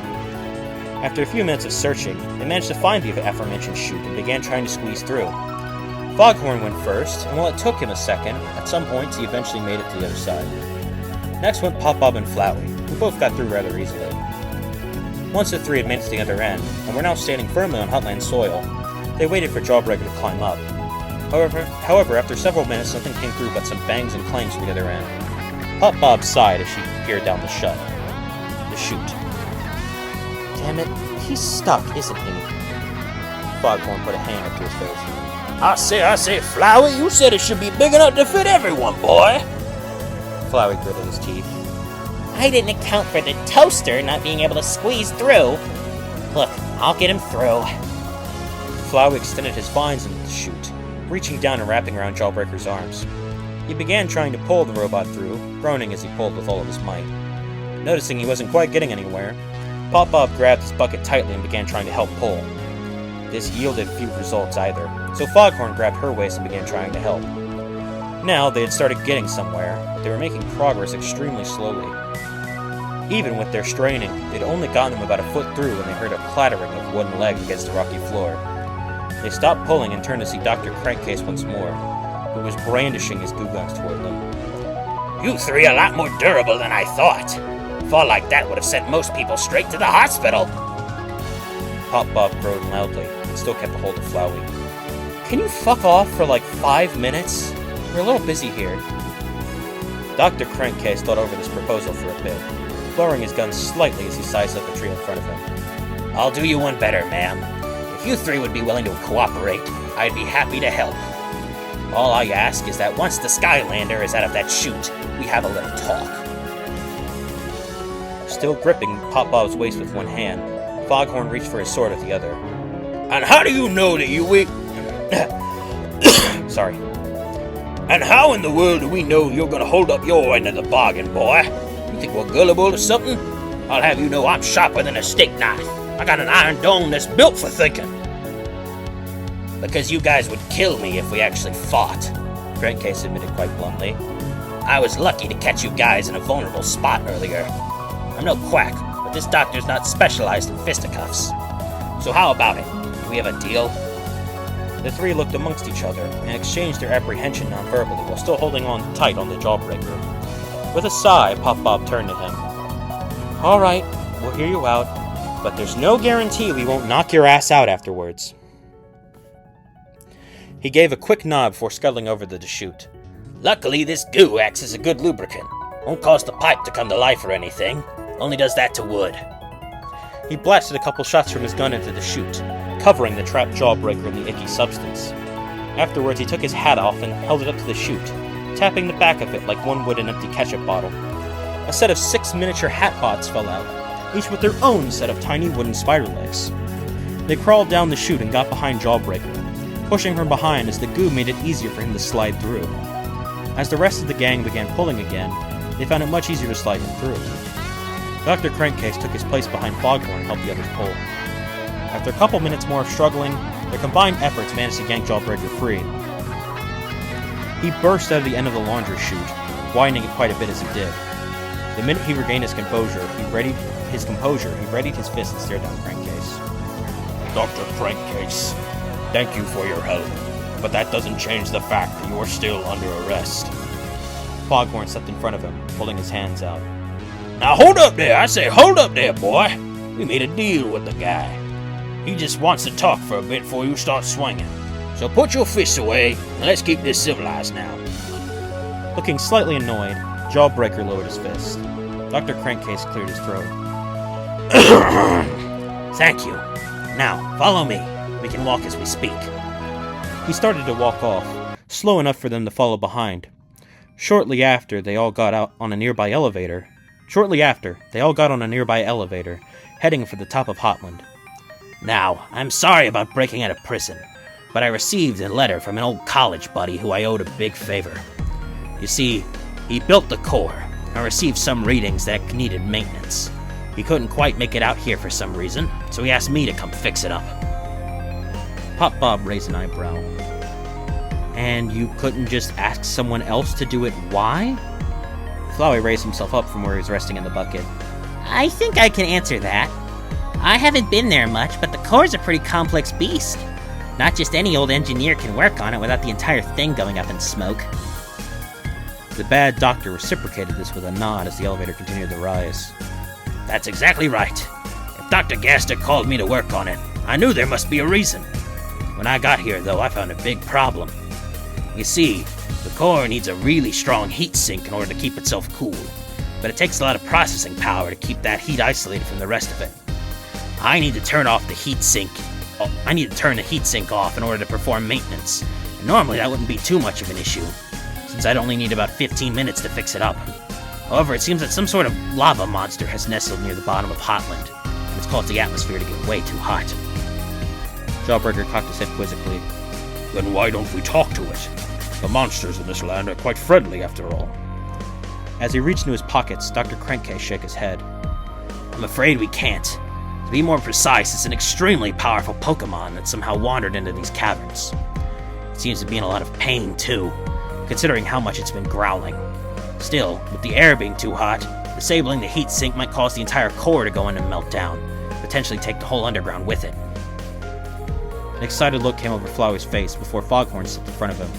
After a few minutes of searching, they managed to find the aforementioned chute and began trying to squeeze through. Foghorn went first, and while it took him a second, at some points he eventually made it to the other side. Next went PopBob and Flowey, who both got through rather easily. Once the 3 had made it to the other end, and were now standing firmly on Hotland soil, they waited for Jawbreaker to climb up. However, after several minutes, nothing came through but some bangs and clangs from the other end. PopBob sighed as she peered down the chute. Damn it, he's stuck, isn't he? Foghorn put a hand up to his face. I say, Flowey, you said it should be big enough to fit everyone, boy. Flowey gritted his teeth. I didn't account for the toaster not being able to squeeze through. Look, I'll get him through. Flowey extended his vines into the chute, reaching down and wrapping around Jawbreaker's arms. He began trying to pull the robot through, groaning as he pulled with all of his might. Noticing he wasn't quite getting anywhere, PopBob grabbed his bucket tightly and began trying to help pull. This yielded few results either, so Foghorn grabbed her waist and began trying to help. Now they had started getting somewhere, but they were making progress extremely slowly. Even with their straining, they'd only gotten them about a foot through when they heard a clattering of wooden legs against the rocky floor. They stopped pulling and turned to see Dr. Krankcase once more, who was brandishing his goo guns toward them. You 3 are a lot more durable than I thought. A fall like that would have sent most people straight to the hospital. PopBob groaned loudly, and still kept a hold of Flowey. Can you fuck off for like 5 minutes? We're a little busy here. Dr. Krankcase thought over this proposal for a bit, lowering his gun slightly as he sized up the tree in front of him. I'll do you one better, ma'am. If you 3 would be willing to cooperate, I'd be happy to help. All I ask is that once the Skylander is out of that chute, we have a little talk. Still gripping PopBob's waist with one hand, Foghorn reached for his sword with the other. And how do you know that you Sorry. And how in the world do we know you're gonna hold up your end of the bargain, boy? You think we're gullible or something? I'll have you know I'm sharper than a steak knife. I got an iron dome that's built for thinking. Because you guys would kill me if we actually fought, Krankcase admitted quite bluntly. I was lucky to catch you guys in a vulnerable spot earlier. I'm no quack, but this doctor's not specialized in fisticuffs. So how about it? Do we have a deal? The 3 looked amongst each other and exchanged their apprehension non-verbally while still holding on tight on the Jawbreaker. With a sigh, PopBob turned to him. All right, we'll hear you out, but there's no guarantee we won't knock your ass out afterwards. He gave a quick nod before scuttling over the chute. Luckily, this goo acts as a good lubricant. Won't cause the pipe to come to life or anything. Only does that to wood. He blasted a couple shots from his gun into the chute, covering the trapped Jawbreaker in the icky substance. Afterwards, he took his hat off and held it up to the chute, tapping the back of it like one would an empty ketchup bottle. A set of 6 miniature hatbots fell out, each with their own set of tiny wooden spider legs. They crawled down the chute and got behind Jawbreaker, pushing from behind as the goo made it easier for him to slide through. As the rest of the gang began pulling again, they found it much easier to slide him through. Dr. Krankcase took his place behind Foghorn and helped the others pull. After a couple minutes more of struggling, their combined efforts managed to yank Jawbreaker free. He burst out of the end of the laundry chute, widening it quite a bit as he did. The minute he regained his composure, he readied his fist and stared down Krankcase. Dr. Krankcase, thank you for your help, but that doesn't change the fact that you are still under arrest. Foghorn stepped in front of him, holding his hands out. Now hold up there, I say hold up there, boy. We made a deal with the guy. He just wants to talk for a bit before you start swinging. So put your fists away, and let's keep this civilized now. Looking slightly annoyed, Jawbreaker lowered his fist. Dr. Krankcase cleared his throat. Thank you. Now, follow me. We can walk as we speak. He started to walk off, slow enough for them to follow behind. Shortly after they all got out on a nearby elevator, Shortly after, they all got on a nearby elevator, heading for the top of Hotland. Now, I'm sorry about breaking out of prison, but I received a letter from an old college buddy who I owed a big favor. You see, he built the core and received some readings that needed maintenance. He couldn't quite make it out here for some reason, so he asked me to come fix it up. PopBob raised an eyebrow. And you couldn't just ask someone else to do it? Why? Flowey raised himself up from where he was resting in the bucket. I think I can answer that. I haven't been there much, but the core's a pretty complex beast. Not just any old engineer can work on it without the entire thing going up in smoke. The bad doctor reciprocated this with a nod as the elevator continued to rise. That's exactly right. If Dr. Gaster called me to work on it, I knew there must be a reason. When I got here, though, I found a big problem. You see, the core needs a really strong heat sink in order to keep itself cool, but it takes a lot of processing power to keep that heat isolated from the rest of it. I need to turn the heat sink off in order to perform maintenance, and normally that wouldn't be too much of an issue, since I'd only need about 15 minutes to fix it up. However, it seems that some sort of lava monster has nestled near the bottom of Hotland, and it's caused the atmosphere to get way too hot. Jawbreaker cocked his head quizzically. Then why don't we talk to it? The monsters in this land are quite friendly, after all. As he reached into his pockets, Dr. Krankcase shook his head. I'm afraid we can't. To be more precise, it's an extremely powerful Pokemon that somehow wandered into these caverns. It seems to be in a lot of pain, too, considering how much it's been growling. Still, with the air being too hot, disabling the heat sink might cause the entire core to go into meltdown, potentially take the whole underground with it. An excited look came over Flowey's face before Foghorn stepped in front of him.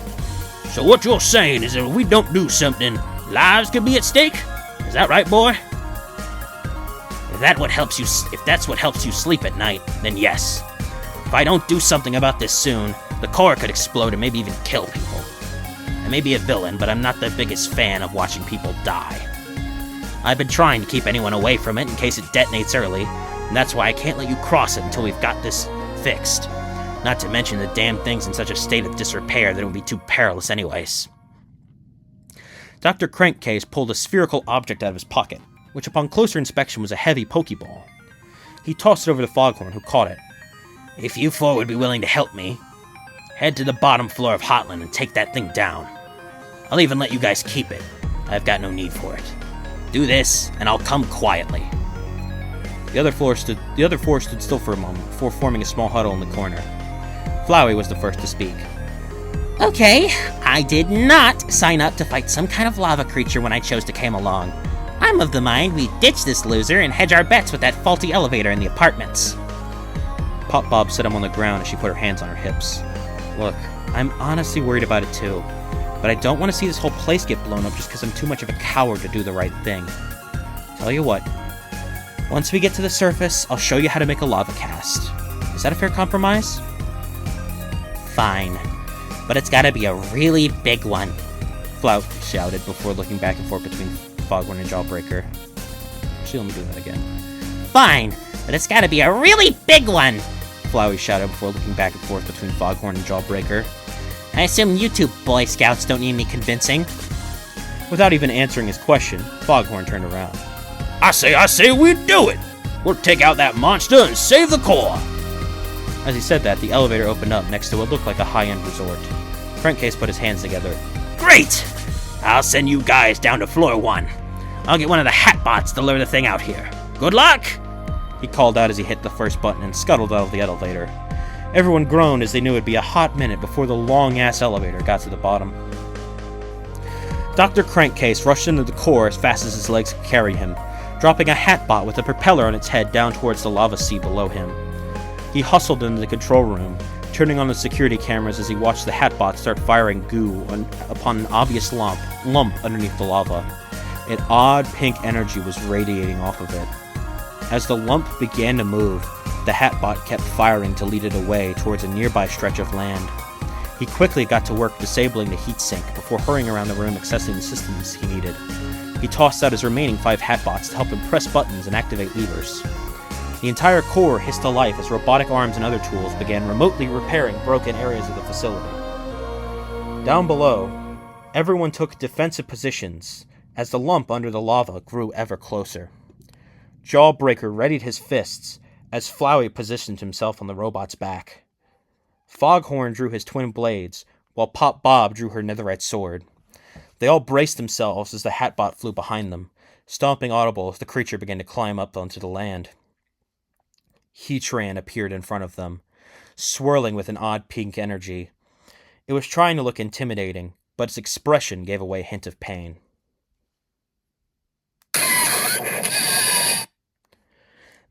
So what you're saying is that if we don't do something, lives could be at stake? Is that right, boy? If that's what helps you sleep at night, then yes. If I don't do something about this soon, the core could explode and maybe even kill people. I may be a villain, but I'm not the biggest fan of watching people die. I've been trying to keep anyone away from it in case it detonates early, and that's why I can't let you cross it until we've got this fixed. Not to mention the damn thing's in such a state of disrepair that it would be too perilous anyways. Dr. Krankcase pulled a spherical object out of his pocket, which upon closer inspection was a heavy Pokeball. He tossed it over to Foghorn, who caught it. If you four would be willing to help me, head to the bottom floor of Hotland and take that thing down. I'll even let you guys keep it. I've got no need for it. Do this, and I'll come quietly. The other four stood still for a moment before forming a small huddle in the corner. Flowey was the first to speak. Okay, I did not sign up to fight some kind of lava creature when I chose to come along. I'm of the mind we ditch this loser and hedge our bets with that faulty elevator in the apartments. PopBob set him on the ground as she put her hands on her hips. Look, I'm honestly worried about it too, but I don't want to see this whole place get blown up just because I'm too much of a coward to do the right thing. Tell you what, once we get to the surface, I'll show you how to make a lava cast. Is that a fair compromise? Fine, but it's gotta be a really big one. Flout shouted before looking back and forth between Foghorn and Jawbreaker. Actually, let me do that again. Fine, but it's gotta be a really big one. Flowey shouted before looking back and forth between Foghorn and Jawbreaker. I assume you two Boy Scouts don't need me convincing. Without even answering his question, Foghorn turned around. I say we do it! We'll take out that monster and save the core! As he said that, the elevator opened up next to what looked like a high-end resort. Krankcase put his hands together. Great! I'll send you guys down to floor 1. I'll get one of the Hatbots to lure the thing out here. Good luck! He called out as he hit the first button and scuttled out of the elevator. Everyone groaned as they knew it'd be a hot minute before the long-ass elevator got to the bottom. Dr. Krankcase rushed into the core as fast as his legs could carry him, dropping a Hatbot with a propeller on its head down towards the lava sea below him. He hustled into the control room, turning on the security cameras as he watched the Hatbot start firing goo upon an obvious lump underneath the lava. An odd pink energy was radiating off of it. As the lump began to move, the Hatbot kept firing to lead it away towards a nearby stretch of land. He quickly got to work disabling the heat sink before hurrying around the room accessing the systems he needed. He tossed out his remaining 5 Hatbots to help him press buttons and activate levers. The entire core hissed to life as robotic arms and other tools began remotely repairing broken areas of the facility. Down below, everyone took defensive positions, as the lump under the lava grew ever closer. Jawbreaker readied his fists as Flowey positioned himself on the robot's back. Foghorn drew his twin blades, while PopBob drew her netherite sword. They all braced themselves as the Hatbot flew behind them, stomping audible as the creature began to climb up onto the land. Heatran appeared in front of them, swirling with an odd pink energy. It was trying to look intimidating, but its expression gave away a hint of pain.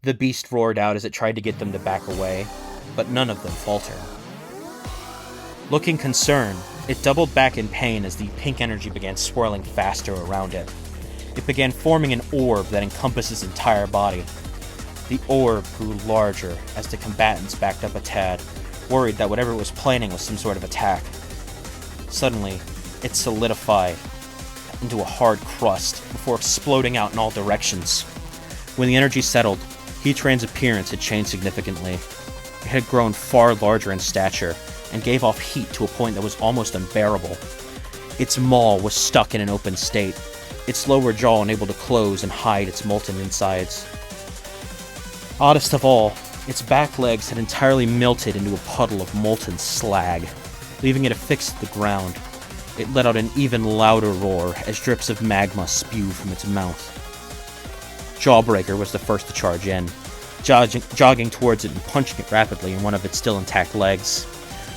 The beast roared out as it tried to get them to back away, but none of them faltered. Looking concerned, it doubled back in pain as the pink energy began swirling faster around it. It began forming an orb that encompassed its entire body. The orb grew larger as the combatants backed up a tad, worried that whatever it was planning was some sort of attack. Suddenly, it solidified into a hard crust before exploding out in all directions. When the energy settled, Heatran's appearance had changed significantly. It had grown far larger in stature and gave off heat to a point that was almost unbearable. Its maw was stuck in an open state, its lower jaw unable to close and hide its molten insides. Oddest of all, its back legs had entirely melted into a puddle of molten slag, leaving it affixed to the ground. It let out an even louder roar as drips of magma spewed from its mouth. Jawbreaker was the first to charge in, jogging towards it and punching it rapidly in one of its still intact legs.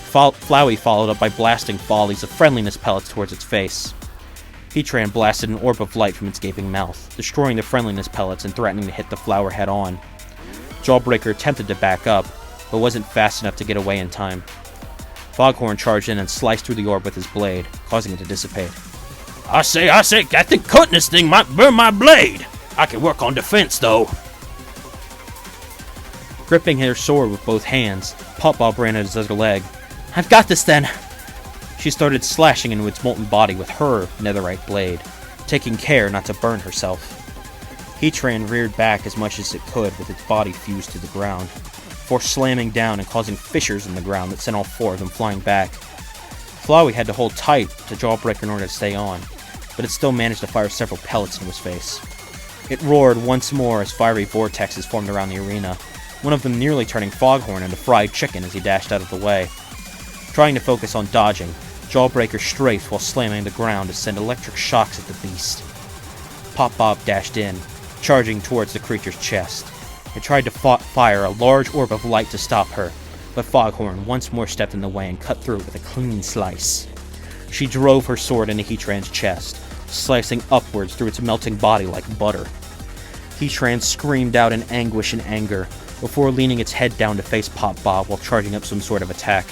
Flowey followed up by blasting volleys of friendliness pellets towards its face. Heatran blasted an orb of light from its gaping mouth, destroying the friendliness pellets and threatening to hit the flower head-on. Jawbreaker attempted to back up, but wasn't fast enough to get away in time. Foghorn charged in and sliced through the orb with his blade, causing it to dissipate. I say, I think cutting this thing might burn my blade. I can work on defense, though. Gripping her sword with both hands, PopBob ran at his other leg. I've got this then! She started slashing into its molten body with her netherite blade, taking care not to burn herself. Heatran reared back as much as it could with its body fused to the ground, before slamming down and causing fissures in the ground that sent all four of them flying back. Flowey had to hold tight to Jawbreaker in order to stay on, but it still managed to fire several pellets into his face. It roared once more as fiery vortexes formed around the arena, one of them nearly turning Foghorn into fried chicken as he dashed out of the way. Trying to focus on dodging, Jawbreaker strafed while slamming the ground to send electric shocks at the beast. PopBob dashed in, charging towards the creature's chest. It tried to fire a large orb of light to stop her, but Foghorn once more stepped in the way and cut through it with a clean slice. She drove her sword into Heatran's chest, slicing upwards through its melting body like butter. Heatran screamed out in anguish and anger, before leaning its head down to face PopBob while charging up some sort of attack.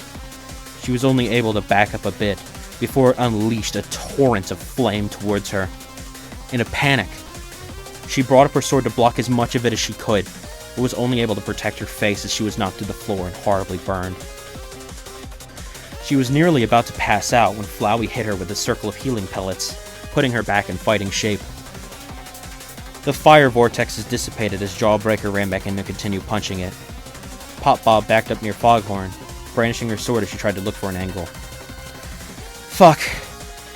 She was only able to back up a bit, before it unleashed a torrent of flame towards her. In a panic, she brought up her sword to block as much of it as she could, but was only able to protect her face as she was knocked to the floor and horribly burned. She was nearly about to pass out when Flowey hit her with a circle of healing pellets, putting her back in fighting shape. The fire vortexes dissipated as Jawbreaker ran back in to continue punching it. PopBob backed up near Foghorn, brandishing her sword as she tried to look for an angle. Fuck.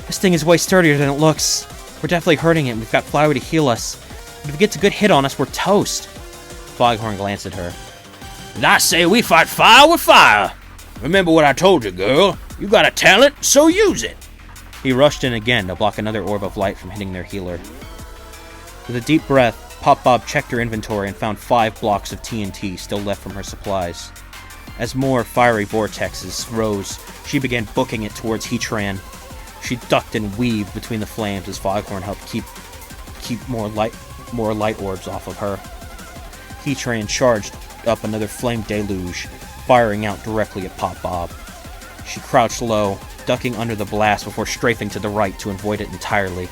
This thing is way sturdier than it looks. We're definitely hurting it and we've got Flowey to heal us. But if it gets a good hit on us, we're toast. Foghorn glanced at her. And I say we fight fire with fire. Remember what I told you, girl. You got a talent, so use it. He rushed in again to block another orb of light from hitting their healer. With a deep breath, PopBob checked her inventory and found 5 blocks of TNT still left from her supplies. As more fiery vortexes rose, she began booking it towards Heatran. She ducked and weaved between the flames as Foghorn helped keep more light orbs off of her. Heatran charged up another flame deluge, firing out directly at PopBob. She crouched low, ducking under the blast before strafing to the right to avoid it entirely.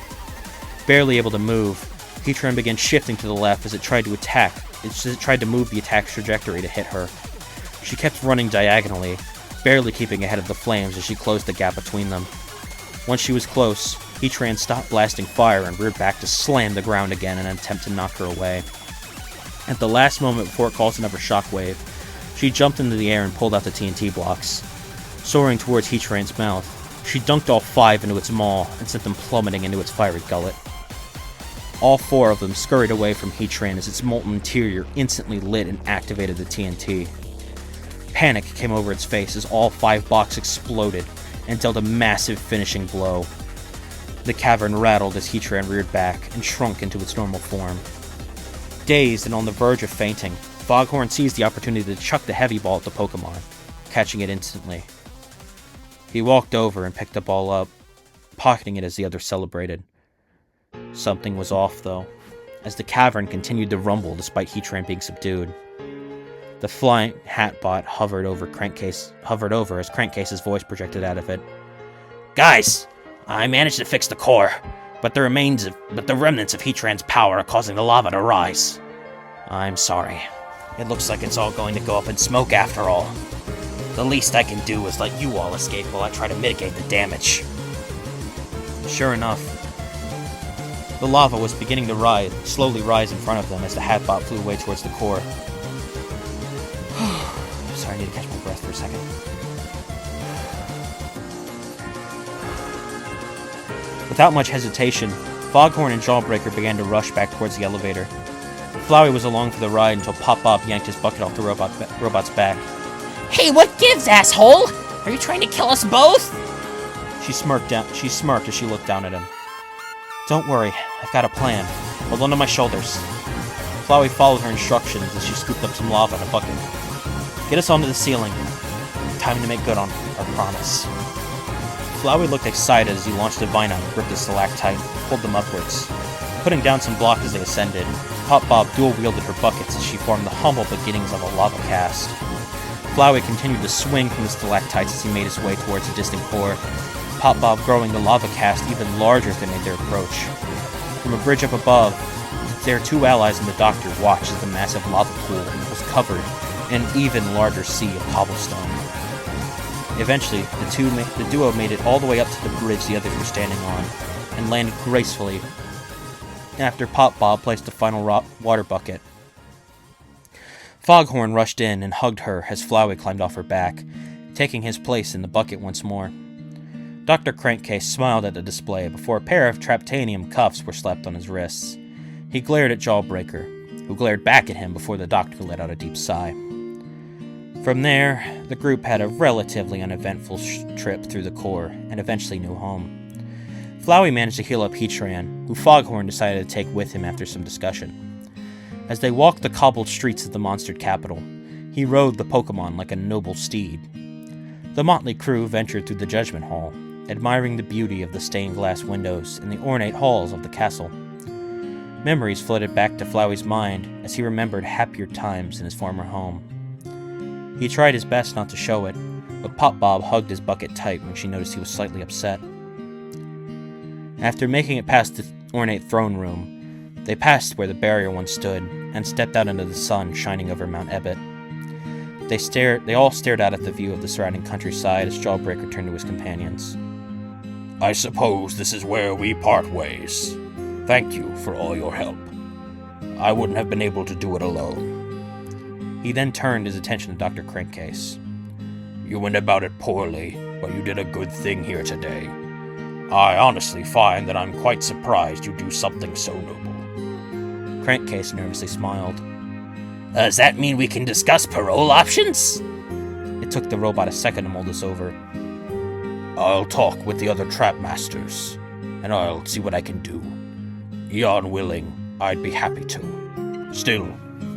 Barely able to move, Heatran began shifting to the left as it tried to attack. It tried to move the attack's trajectory to hit her. She kept running diagonally, barely keeping ahead of the flames as she closed the gap between them. Once she was close, Heatran stopped blasting fire and reared back to slam the ground again in an attempt to knock her away. At the last moment before it caused another shockwave, she jumped into the air and pulled out the TNT blocks. Soaring towards Heatran's mouth, she dunked all 5 into its maw and sent them plummeting into its fiery gullet. All 4 of them scurried away from Heatran as its molten interior instantly lit and activated the TNT. Panic came over its face as all 5 blocks exploded and dealt a massive finishing blow. The cavern rattled as Heatran reared back and shrunk into its normal form. Dazed and on the verge of fainting, Foghorn seized the opportunity to chuck the heavy ball at the Pokemon, catching it instantly. He walked over and picked the ball up, pocketing it as the others celebrated. Something was off, though, as the cavern continued to rumble despite Heatran being subdued. The flying Hatbot hovered over as Crankcase's voice projected out of it. Guys, I managed to fix the core, but the remnants of Heatran's power are causing the lava to rise. I'm sorry. It looks like it's all going to go up in smoke after all. The least I can do is let you all escape while I try to mitigate the damage. Sure enough, the lava was beginning to slowly rise in front of them as the Hatbot flew away towards the core. Sorry, I need to catch my breath for a second. Without much hesitation, Foghorn and Jawbreaker began to rush back towards the elevator. Flowey was along for the ride until PopBob yanked his bucket off the robot's back. Hey, what gives, asshole? Are you trying to kill us both? She smirked as she looked down at him. Don't worry, I've got a plan. Hold on to my shoulders. Flowey followed her instructions as she scooped up some lava in a bucket. Get us onto the ceiling. Time to make good on our promise. Flowey looked excited as he launched a vine out and gripped the stalactite and pulled them upwards. Putting down some blocks as they ascended, PopBob dual-wielded her buckets as she formed the humble beginnings of a lava cast. Flowey continued to swing from the stalactites as he made his way towards the distant core, PopBob growing the lava cast even larger as they made their approach. From a bridge up above, their 2 allies and the Doctor watched as the massive lava pool was covered in an even larger sea of cobblestone. Eventually, the duo made it all the way up to the bridge the others were standing on, and landed gracefully after PopBob placed the final water bucket. Foghorn rushed in and hugged her as Flowey climbed off her back, taking his place in the bucket once more. Dr. Krankcase smiled at the display before a pair of Traptanium cuffs were slapped on his wrists. He glared at Jawbreaker, who glared back at him before the Doctor let out a deep sigh. From there, the group had a relatively uneventful trip through the core and eventually knew home. Flowey managed to heal up Heatran, who Foghorn decided to take with him after some discussion. As they walked the cobbled streets of the monstered capital, he rode the Pokemon like a noble steed. The motley crew ventured through the Judgment Hall, admiring the beauty of the stained glass windows and the ornate halls of the castle. Memories floated back to Flowey's mind as he remembered happier times in his former home. He tried his best not to show it, but PopBob hugged his bucket tight when she noticed he was slightly upset. After making it past the ornate throne room, they passed where the barrier once stood and stepped out into the sun shining over Mount Ebbet. They all stared out at the view of the surrounding countryside as Jawbreaker turned to his companions. I suppose this is where we part ways. Thank you for all your help. I wouldn't have been able to do it alone. He then turned his attention to Dr. Krankcase. You went about it poorly, but you did a good thing here today. I honestly find that I'm quite surprised you do something so noble. Krankcase nervously smiled. Does that mean we can discuss parole options? It took the robot a second to mull this over. I'll talk with the other trap masters, and I'll see what I can do. Eon willing, I'd be happy to. Still,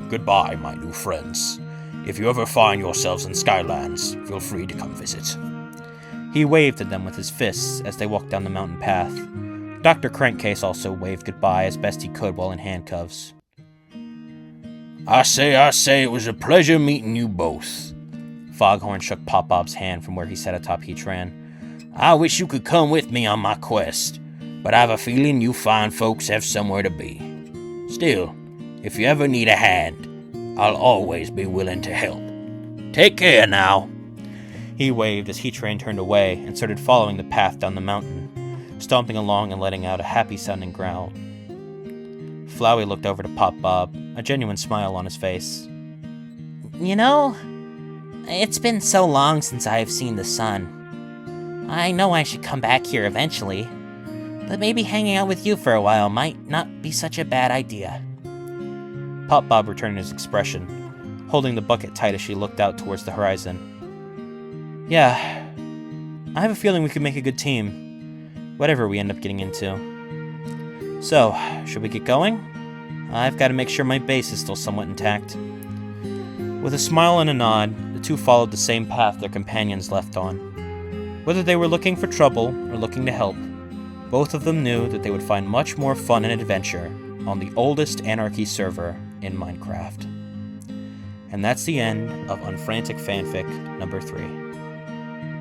goodbye, my new friends. If you ever find yourselves in Skylands, feel free to come visit. He waved at them with his fists as they walked down the mountain path. Dr. Krankcase also waved goodbye as best he could while in handcuffs. I say, it was a pleasure meeting you both. Foghorn shook PopBob's hand from where he sat atop Heatran. I wish you could come with me on my quest, but I have a feeling you fine folks have somewhere to be. Still, if you ever need a hand, I'll always be willing to help. Take care now. He waved as Heatran turned away and started following the path down the mountain, stomping along and letting out a happy-sounding growl. Flowey looked over to PopBob, a genuine smile on his face. You know, it's been so long since I've seen the sun. I know I should come back here eventually, but maybe hanging out with you for a while might not be such a bad idea. PopBob returned his expression, holding the bucket tight as she looked out towards the horizon. Yeah, I have a feeling we could make a good team, whatever we end up getting into. So, should we get going? I've got to make sure my base is still somewhat intact. With a smile and a nod, the two followed the same path their companions left on. Whether they were looking for trouble or looking to help, both of them knew that they would find much more fun and adventure on the oldest Anarchy server in Minecraft. And that's the end of Unfrantic Fanfic number 3.